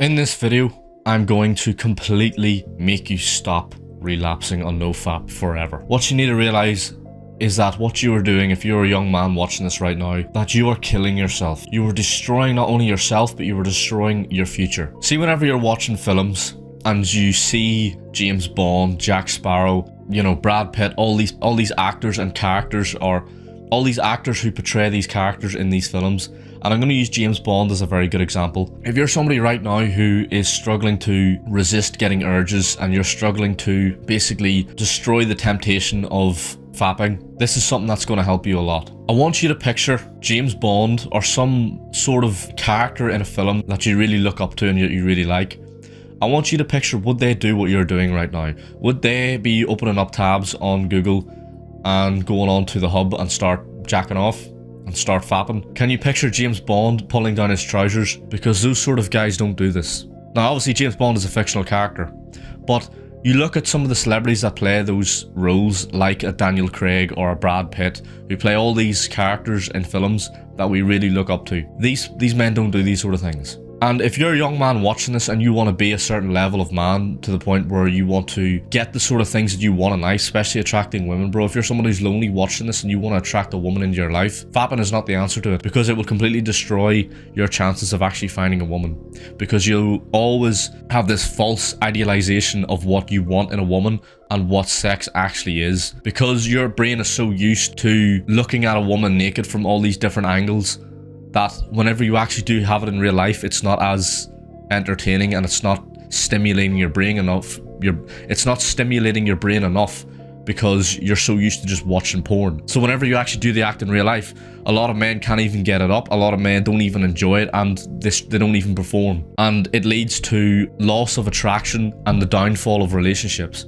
In this video, I'm going to completely make you stop relapsing on nofap forever. What you need to realize is that what you are doing, if you're a young man watching this right now, that you are killing yourself. You are destroying not only yourself, but you are destroying your future. See, whenever you're watching films and you see James Bond, Jack Sparrow, you know, Brad Pitt, all these actors and characters, or all these actors who portray these characters in these films, and I'm going to use James Bond as a very good example. If you're somebody right now who is struggling to resist getting urges and you're struggling to basically destroy the temptation of fapping, this is something that's going to help you a lot. I want you to picture James Bond or some sort of character in a film that you really look up to and you really like. I want you to picture, would they do what you're doing right now? Would they be opening up tabs on Google and going on to the hub and start jacking off and start fapping? Can you picture James Bond pulling down his trousers? Because those sort of guys don't do this. Now obviously James Bond is a fictional character, but you look at some of the celebrities that play those roles, like a Daniel Craig or a Brad Pitt, who play all these characters in films that we really look up to. These men don't do these sort of things. And if you're a young man watching this and you want to be a certain level of man to the point where you want to get the sort of things that you want in life, especially attracting women, bro, if you're someone who's lonely watching this and you want to attract a woman into your life, fapping is not the answer to it, because it will completely destroy your chances of actually finding a woman. Because you'll always have this false idealization of what you want in a woman and what sex actually is, because your brain is so used to looking at a woman naked from all these different angles that whenever you actually do have it in real life, it's not as entertaining and it's not stimulating your brain enough. It's not stimulating your brain enough because you're so used to just watching porn. So whenever you actually do the act in real life, a lot of men can't even get it up. A lot of men don't even enjoy it, and they don't even perform. And it leads to loss of attraction and the downfall of relationships.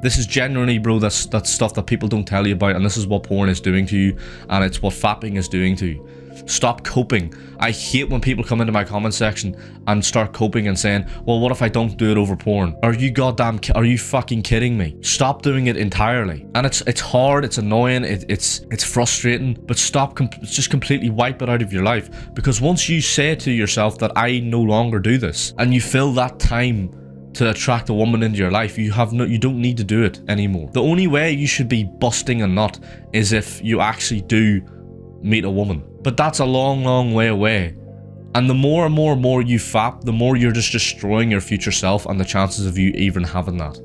This is genuinely, bro, that's stuff that people don't tell you about, and this is what porn is doing to you, and it's what fapping is doing to you. Stop coping. I hate when people come into my comment section and start coping and saying, well, what if I don't do it over porn? Are you fucking kidding me? Stop doing it entirely. And it's hard, it's annoying, it's frustrating, but just completely wipe it out of your life. Because once you say to yourself that I no longer do this, and you fill that time to attract a woman into your life, you don't need to do it anymore. The only way you should be busting a nut is if you actually do meet a woman. But that's a long way away. And the more and more you fap, the more you're just destroying your future self and the chances of you even having that.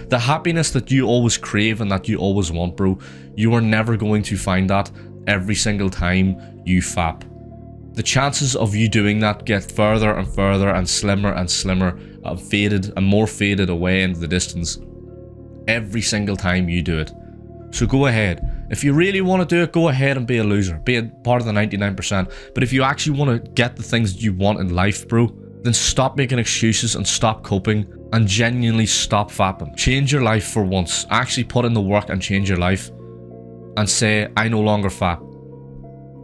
The happiness that you always crave and that you always want, bro, you are never going to find that every single time you fap. The chances of you doing that get further and further and slimmer, faded and more faded away into the distance every single time you do it. So go ahead. If you really want to do it, go ahead and be a loser. Be a part of the 99%. But if you actually want to get the things that you want in life, bro, then stop making excuses and stop coping and genuinely stop fapping. Change your life for once. Actually put in the work and change your life and say, I no longer fap.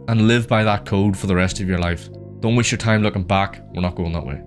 And live by that code for the rest of your life. Don't waste your time looking back. We're not going that way.